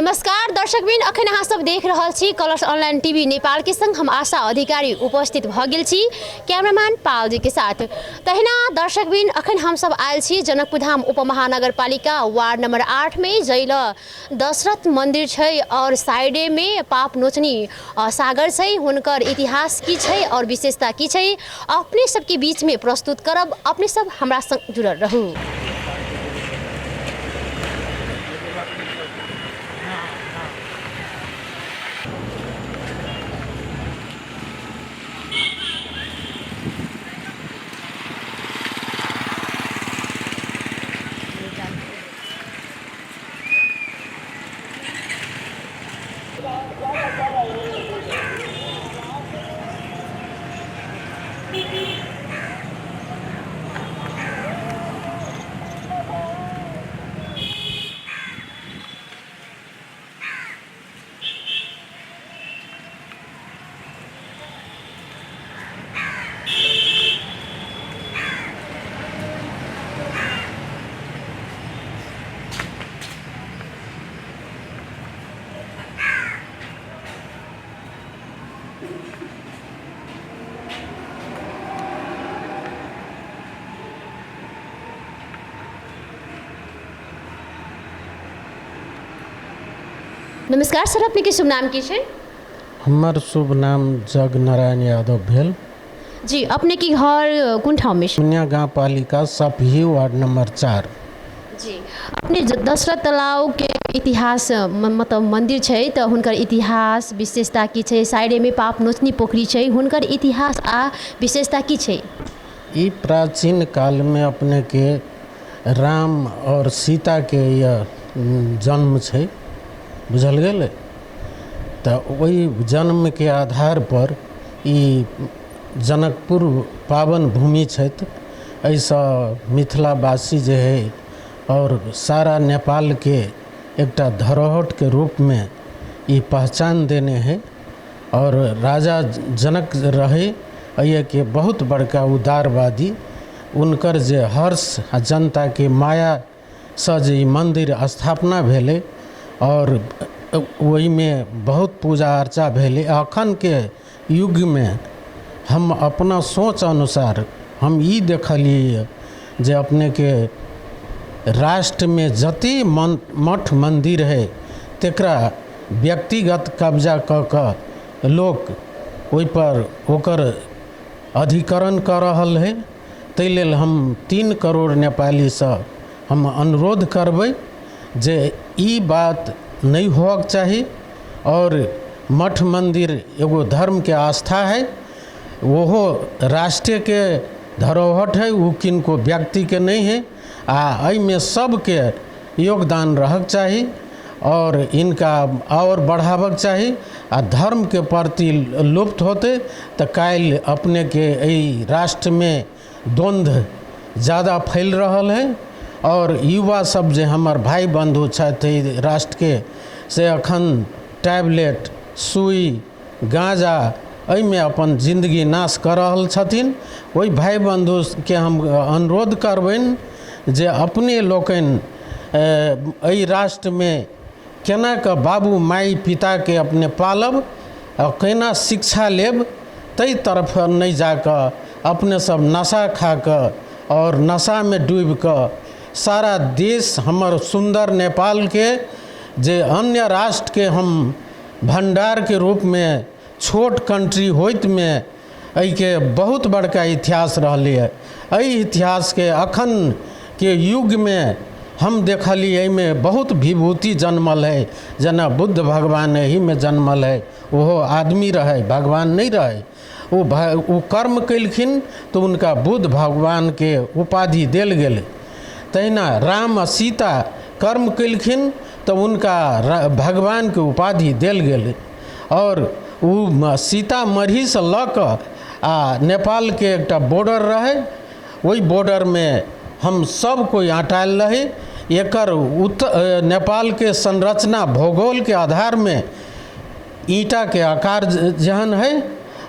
नमस्कार दर्शकबिन, अखन अहाँ सब देख रहल छी कलर्स ऑनलाइन टीवी नेपाल के संग हम आशा अधिकारी उपस्थित भ गेल छी कैमरामैन पाल जी के साथ। तहिना दर्शकबिन, अखन हम सब आयल छी जनकपुरधाम उपमहानगरपालिका वार्ड नंबर 8 में, जैल दशरथ मंदिर छै और साइडे में पाप नोचनी सागर छै। हुनकर इतिहास की छै और विशेषता की छै अपने सबके बीच में प्रस्तुत करब। अपने सब हमरा संग जुड़ल रहू। नमस्कार सर, अपने के शुभ नाम की छै? हमार शुभ नाम जग नारायण यादव भेल जी। अपने की घर कुन ठाउँ में छै? पुनिया गाँव पालिका सपही वार्ड नंबर 4 जी। अपने दशरथ तालाब के इतिहास मतलब मंदिर छै तो हुनकर इतिहास विशेषता की छै? साइडे में पाप नोचनी पोखरी छै, हुनकर इतिहास आ विशेषता की छै? ई प्राचीन काल में अपने के राम और सीता के यह जन्म छै, बुझल गेल। तो वही जन्म के आधार पर ई जनकपुर पावन भूमि छथि। ऐसा मिथिलावासी जे है और सारा नेपाल के एकटा धरोहर के रूप में ई पहचान देने हैं। और राजा जनक रहे ये के बहुत बड़का उदारवादी, उनकर जे हर्ष जनता के माया से जे मंदिर स्थापना भेले और वही में बहुत पूजा अर्चा भेले। अखन के युग में हम अपना सोच अनुसार हम ई देखलिए जे अपने के राष्ट्र में जति मठ मंदिर है तेकरा व्यक्तिगत कब्जा क लोग ओहि पर ओकर अधिकरण कर रहल है। ताहि लेल हम 3 करोड़ नेपाली से हम अनुरोध करबै जे ई बात नहीं होक चाहिए। और मठ मंदिर एगो धर्म के आस्था है, वो राष्ट्र के धरोहर है, वो किनको व्यक्ति के नहीं है। आ में सबके योगदान रहक चाहिए और इनका और बढ़ावक चाहिए। आ धर्म के प्रति लुप्त होते तो काल अपने के राष्ट्र में द्वंद्व ज़्यादा फैल रहा है। और युवा सब जे हमार भाई बंधु छथि राष्ट्र के से अखन टैबलेट सुई गांजा में अपन जिंदगी नाश कर रहल छथिन। वही भाई बंधु के हम अनुरोध करबन जे अपने लोकन राष्ट्र में केना के बाबू माई पिता के अपने पालब और केना शिक्षा लेब, तई तरफ नहीं जाकर अपने सब नशा खा कर और नशा में डूब कर सारा देश हमर सुंदर नेपाल के जे अन्य राष्ट्र के हम भंडार के रूप में छोट कंट्री होइत में के बहुत बड़का इतिहास रहले है। इतिहास के अखन के युग में हम देखली में बहुत विभूति जन्मल है। जना बुद्ध भगवान ही में जन्मल है, वो आदमी रहे भगवान नहीं रहे। वो कर्म कैलखिन तो उनका बुद्ध भगवान के उपाधि देल गेल। तहिना राम सीता कर्म कैलखिन तो उनका भगवान के उपाधि देल गेल। और वो सीतामढ़ी से लक आ नेपाल के एक बॉर्डर रहे, वही बॉर्डर में हम सब कोई अटायल रहे। एकर नेपाल के संरचना भूगोल के आधार में ईंटा के आकार जहन है।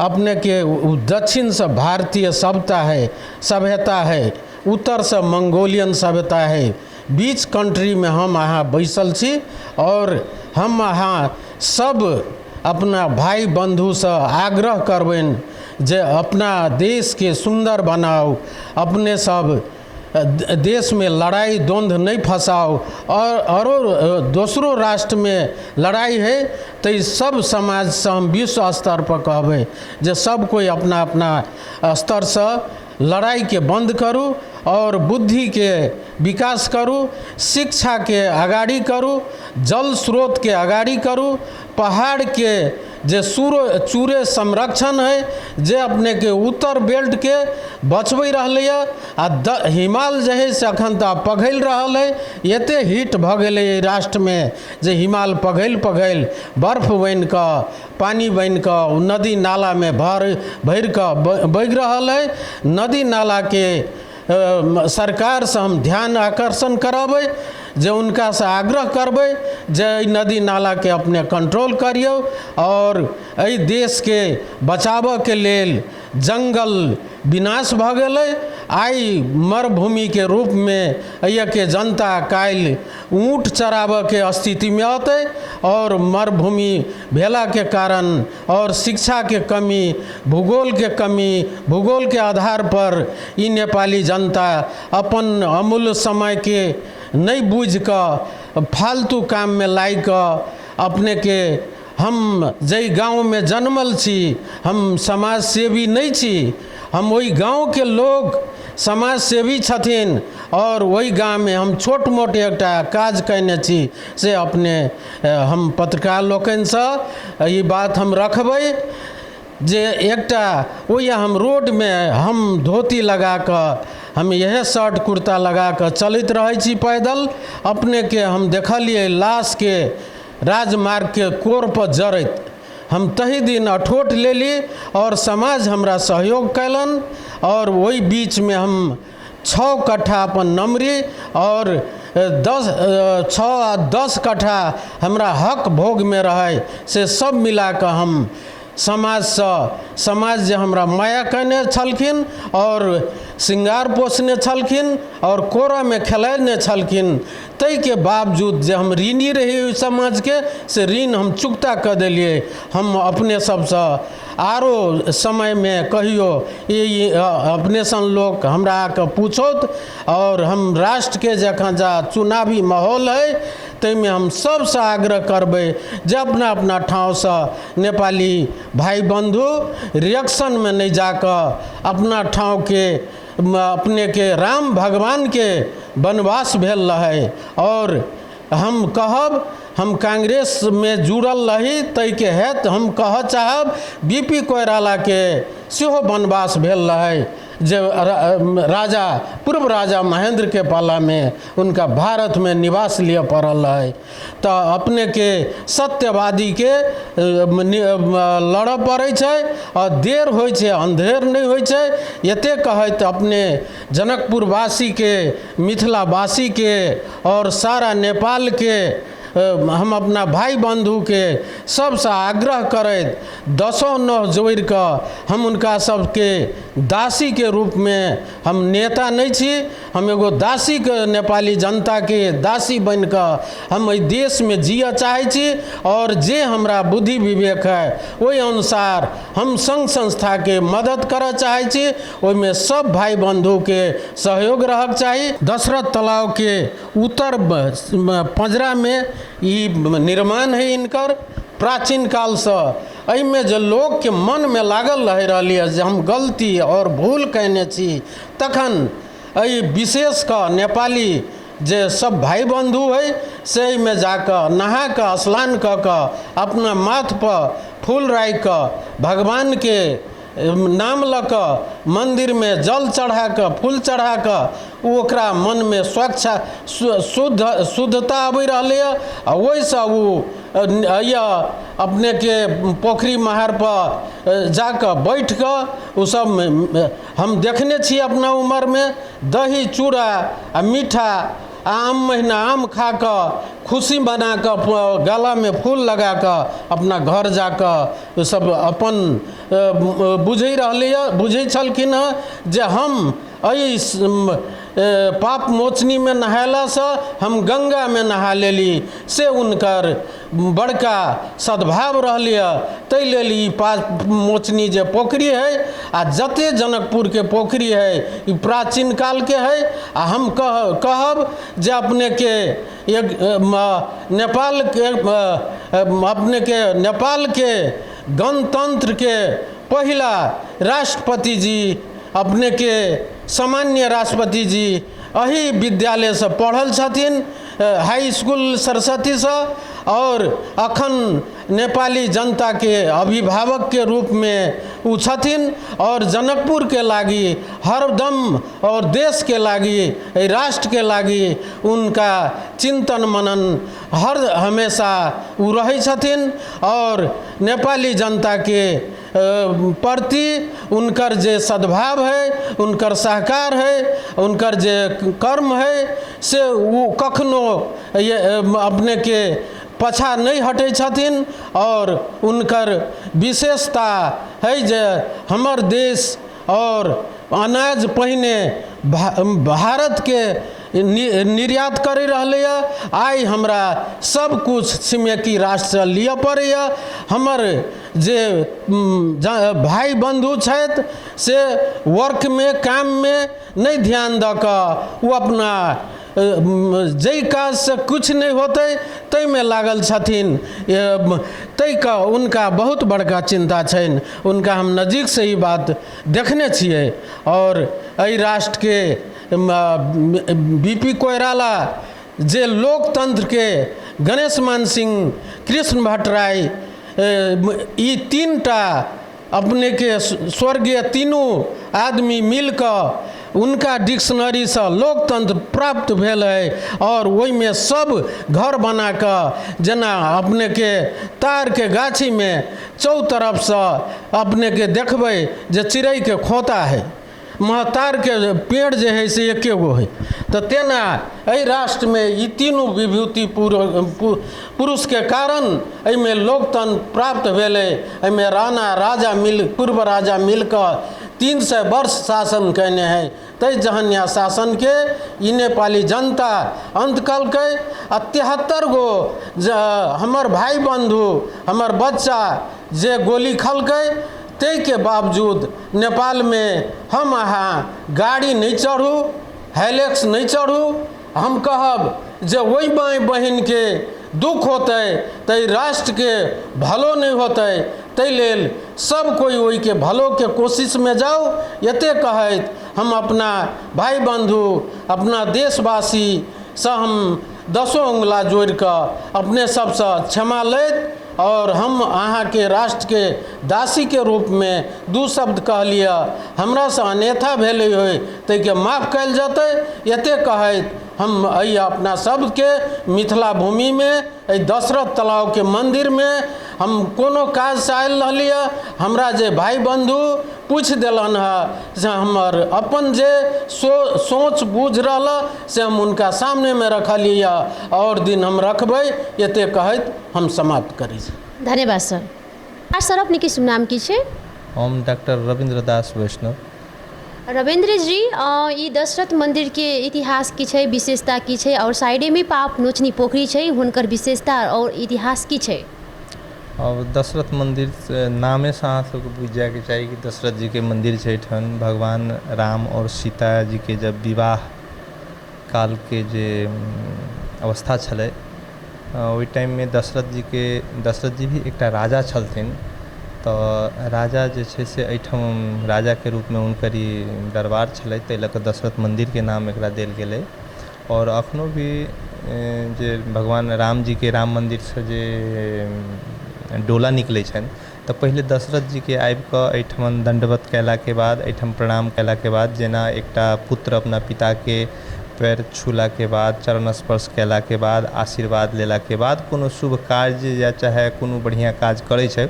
अपने के दक्षिण से भारतीय सभ्यता है, उत्तर से मंगोलियन सभ्यता है। बीच कंट्री में हम यहाँ बैसल छी और हम अहाँ सब अपना भाई बंधु से आग्रह करबनि जे अपना देश के सुंदर बनाओ, अपने सब देश में लड़ाई द्वंद नहीं फंसाओ, और दूसरों राष्ट्र में लड़ाई है तो इस सब समाज से हम विश्व स्तर पर कहबे जे सब कोई अपना अपना स्तर से लड़ाई के बंद करूँ और बुद्धि के विकास करूँ, शिक्षा के आगाड़ी करूँ, जल स्रोत के आगाड़ी करूँ, पहाड़ के जे चूरे संरक्षण है जे अपने के उत्तर बेल्ट के बचबै रहलै आ हिमाल जे है से अखन तऽ पघैल रहल है। एते हीट भऽ गेलै राष्ट्र में जे हिमाल पघैल बर्फ बनि कऽ पानी बनि कऽ नदी नाला में भरि कऽ बहि रहल है। नदी नाला के सरकार से हम ध्यान आकर्षण कराबै जे उनका से आग्रह करबै जे नदी नाला के अपने कंट्रोल करियो और एहि देश के बचाबऽ के लेल जंगल विनाश भऽ गेलै। आई मरुभूमि के रूप में एहि के जनता काल्हि ऊँट चराबऽ के स्थिति में अतै और मरुभूमि भेला के कारण और शिक्षा के कमी, भूगोल के कमी, भूगोल के आधार पर ई नेपाली जनता अपन अमूल्य समय के नहीं बूझ कर फालतू काम में लाई कर अपने के हम जई गांव में जन्मल छी, हम समाज सेवी नहीं छी, हम वही गांव के लोग समाज सेवी छथिन और वही गांव में हम छोट मोट एकटा काज कयने छी से अपने हम पत्रकार लोकनि से ई बात हम रखबै जे एकटा वही हम रोड में हम धोती लगा कर हम यह शर्ट कुर्ता लगा कर चलते रहे छी पैदल, अपने के हम देखलिए लाश के राजमार्ग के कोर पर जड़त, हम तही दिन अठोट ले ली और समाज हमरा सहयोग कैलन और वही बीच में हम 6 कट्ठा अपन नमरी और 10 कट्ठा हमरा हक भोग में रहे से सब मिला कर हम समाज जे हमरा माया कने छलखिन और श्रृंगार पोषने छलखिन और कोरा में खेलाने छलखिन, तै के बावजूद जे हम ऋणी रही समाज के से ऋण हम चुकता कर दिलिए। हम अपने सबसे आरो समय में कहियो ये अपने सन लोग हमरा आके पूछोत और हम राष्ट्र के जखन जा चुनावी माहौल है तै में हम सबसे आग्रह करबै जे अपना अपना ठाव से नेपाली भाई बंधु रिएक्शन में नहीं जाकर अपना ठाव के अपने के राम भगवान के वनवास भेल रहे और हम कहब हम कांग्रेस में जुड़ल रही तै के हेत हम कह चाहब बीपी कोइराला के सेहो वनवास भेल रहे जे राजा पूर्व राजा महेंद्र के पाला में उनका भारत में निवास लिए पड़ल है। तो अपने के सत्यवादी के लड़ पड़े छै और देर हो अंधेर नहीं हो एते कहत अपने जनकपुर वासी के मिथिला वासी के और सारा नेपाल के हम अपना भाई बंधु के सबसे आग्रह करैत 10 नौ जोड़ कर हम उनका सबके दासी के रूप में हम नेता नहीं छी, हम एगो दासी के नेपाली जनता के दासी बन कर हम देश में जिया चाहे छी और जे हमरा बुद्धि विवेक है वही अनुसार हम संघ संस्था के मदद कर चाहे छी, ओहिमे सब भाई बंधु के सहयोग रह चाहिए। दशरथ तालाब के उत्तर पंजरा में ई निर्माण है इनकर प्राचीन काल से, एहिमे जो लोग के मन में लागल रह रही है जे हम गलती और भूल कहने छी तखन एहि विशेष का नेपाली जे सब भाई बंधु है से में जाकर नहा कर स्नान कर अपना माथ पर फूल राख कर भगवान के नाम लक मंदिर में जल चढ़ा कर फूल चढ़ा कर ओकरा मन में स्वच्छ शुद्धता आबि रही है। वही से अपने के पोखरी महार पर जाकर बैठ कर उ सब हम देखने छी अपना उम्र में दही चूड़ा आ मीठा आम महीना आम खा कर खुशी बना कर गला में फूल लगा कर अपना घर जाकर सब अपन बुझै छलखिन जे हम पाप मोचनी में नहायला से हम गंगा में नहा लेली से उनकर बड़का सद्भाव रहलिय। ताहि लेल ई पाप मोचनी जे पोखरी है आ जते जनकपुर के पोखरी है ई प्राचीन काल के है। आ हम कहब जे अपने के एक नेपाल के अपने के नेपाल के गणतंत्र के पहिला राष्ट्रपति जी अपने के सामान्य राष्ट्रपति जी अही विद्यालय से पढ़ल छथिन, हाई स्कूल सरस्वती से, और अखन नेपाली जनता के अभिभावक के रूप में उ छथिन। और जनकपुर के लागी हरदम और देश के लागी राष्ट्र के लागी उनका चिंतन मनन हर हमेशा उ रहे छथिन। और नेपाली जनता के प्रति उनकर जे सद्भाव है, उनकर सहकार है, उनकर जे कर्म है से वो कखनो अपने के पछा नहीं हटे छथिन। और उनकर विशेषता है जे हमर देश और अनाज पहिने भारत के निर्यात करे रहले। आई हमरा सब कुछ छिमेकी राष्ट्र से लिया पड़े। हमर जे भाई बंधु छथि से वर्क में काम में नहीं ध्यान द के वो अपना जै काज से कुछ नहीं होते तै में लागल छथिन। तै का उनका बहुत बड़का चिंता छन। उनका हम नज़दीक से ही बात देखने छियै। और एहि राष्ट्र के बीपी कोइराला जे लोकतंत्र के गणेश मान सिंह, कृष्ण भट्टराय, ई तीनटा अपने के स्वर्गीय तीनों आदमी मिलकर उनका डिक्शनरी से लोकतंत्र प्राप्त भेल है। और वही में सब घर बना कर जना अपने के तार के गाछी में चौतरफ से अपने के देखबै जे चिड़ै के खोता है, महतार के पेड़ जे है से एके गो है। तो तेना एहि राष्ट्र में ये तीनों विभूति पुरुष के कारण एहिमे लोकतंत्र प्राप्त भेले। एहिमे राणा राजा पूर्व राजा मिलकर 300 वर्ष शासन कैने हैं। तै जहन्या शासन के ई नेपाली जनता अंत कलकै। 73 गो हमर भाई बंधु हमर बच्चा जे गोली खलकै, ते के बावजूद नेपाल में हम अहाँ गाड़ी नहीं चढ़ू, हेलेक्स नहीं चढ़ू। हम कहब जे वही माय बहन के दुख होते तै राष्ट्र के भलो नहीं होते। तै लेल सब कोई वही के भलो के कोशिश में जाओ। यते कहत हम अपना भाई बंधु अपना देशवासी से हम 10 उंगला जोड़ कर अपने सबसे क्षमा लेत। और हम अहाँ के राष्ट्र के दासी के रूप में 2 शब्द कह लिया, हमरा से अन्यथा भेले हो तै के माफ कल जाते। यते कहत हम अई अपना शब्द के मिथिला भूमि में दशरथ तालाब के मंदिर में हम कोनो काज से आयल रहलिए। हमरा जे भाई बंधु पूछ दिलन है से हमर अपन जे सोच बूझ रहा से हम उनका सामने में रखलिए और दिन हम रखबै। यते कहत हम समाप्त करी। धन्यवाद सर। सर अपने की शुभ नाम की छे? हम डॉक्टर रविंद्र दास वैष्णव। रविंद्र जी, ई दशरथ मंदिर के इतिहास की छे, विशेषता की छे, और साइडे में पाप नोचनी पोखरी छे, हुनकर विशेषता और इतिहास की छे? और दशरथ मंदिर नामे से अहाँ सबके बुझ जाए के चाहिए कि दशरथ जी के मंदिर छे। ठन भगवान राम और सीता जी के जब विवाह काल के जे अवस्था छले ओहि टाइम में दशरथ जी भी एक राजा छलथिन। तो राजा जे छे से एहिठाम राजा के रूप में हुनकर ई दरबार छलै, ताहि लऽ कऽ दशरथ मंदिर के नाम एकरा देल गेलै। और अखनो भी जे भगवान राम जी के राम मंदिर से जे डोला निकलै छनि तऽ पहिले दशरथ जी के आबि कऽ एहिठाम दंडवत कयला के बाद, एहिठाम प्रणाम कयला के बाद, जेना एकटा पुत्र अपना पिता के पैर छूला के बाद, चरण स्पर्श कयला के बाद, आशीर्वाद लेला के बाद कोनो शुभ कार्य या चाहे कोनो बढ़िया काज करै छै,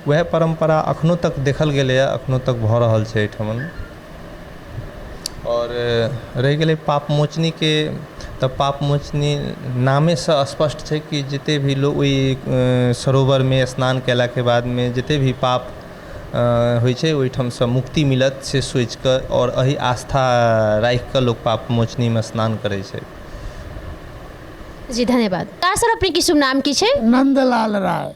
वह परंपरा अखनो तक देखल गेलै, अखनो तक भऽ रहल छै एहिठाम। और रहि गेलै पाप मोचनी के, तऽ पाप मोचनी नामे से स्पष्ट छै कि जते भी लोग ओहि सरोवर में स्नान कयला के बाद में जते भी पाप होइ छै ओहिठामसँ मुक्ति मिलत से सोचि कऽ आओर एही आस्था राखि कऽ लोक पाप मोचनीमे स्नान करै छै। जी धन्यवाद। सर अपने की शुभ नाम की छे? नंदलाल राय।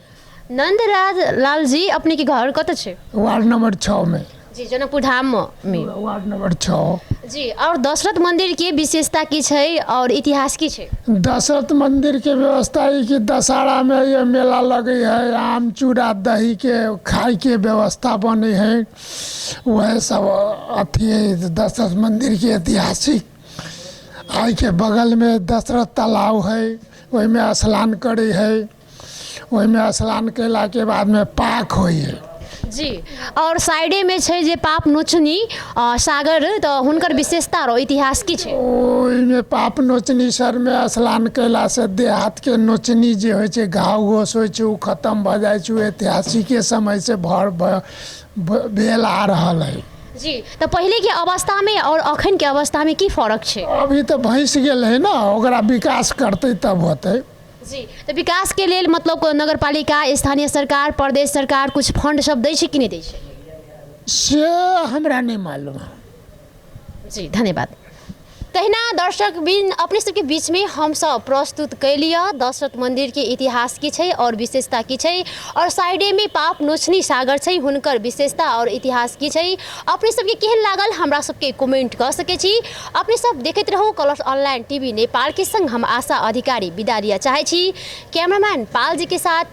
नंदलाल लाल जी, अपने के घर कत छे? वार्ड नंबर 6 में। जी जनकपुर धाम में वार्ड नंबर 6। जी और दशरथ मंदिर के विशेषता की छे और इतिहास की छे? दशरथ मंदिर के व्यवस्था है कि दशहरा में ये मेला लगे है, आम चूड़ा दही के खाए के व्यवस्था बने है, वह सब अथी है दशरथ मंदिर के ऐतिहासिक। आई के बगल में दशरथ तालाब है, वही में स्नान करे है, वही में स्नान कैला के बाद में पाक होई है। जी और साइडे में छे जे पाप नोचनी सागर, तो हुनकर विशेषता और इतिहास की छे? ओहिमे पाप नोचनी सर में स्नान कैला से देह हाथ के नोचनी जे होइ छै, घाव घोष होइ छै, उ खत्म भ जाइ छै। ऐतिहासिक समय से भेल आ रहल है। जी तो पहले के अवस्था में और अखन के अवस्था में की फर्क छे? अभी तो भैंस गेल है ना, ओकरा विकास करते तब होते। जी तो विकास के लेल मतलब नगर पालिका, स्थानीय सरकार, प्रदेश सरकार कुछ फंड सब दै छै कि नहीं दै छै? से हमरा नहीं मालूम है। जी धन्यवाद। तहिना दर्शक बिन अपने सबके बीच में हम सब प्रस्तुत कैलिया दशरथ मंदिर के इतिहास की छे और विशेषता की छे, और साइडे में पाप नोचनी सागर छे, हुनकर विशेषता और इतिहास की छे। अपने सबके केहन लागल हमरा सबके कमेंट कर सके छी। अपने सब देखते रहो कलर्स ऑनलाइन टीवी नेपाल के संग हम आशा अधिकारी विदा लिया चाहे छी। कैमरामैन पाल जी के साथ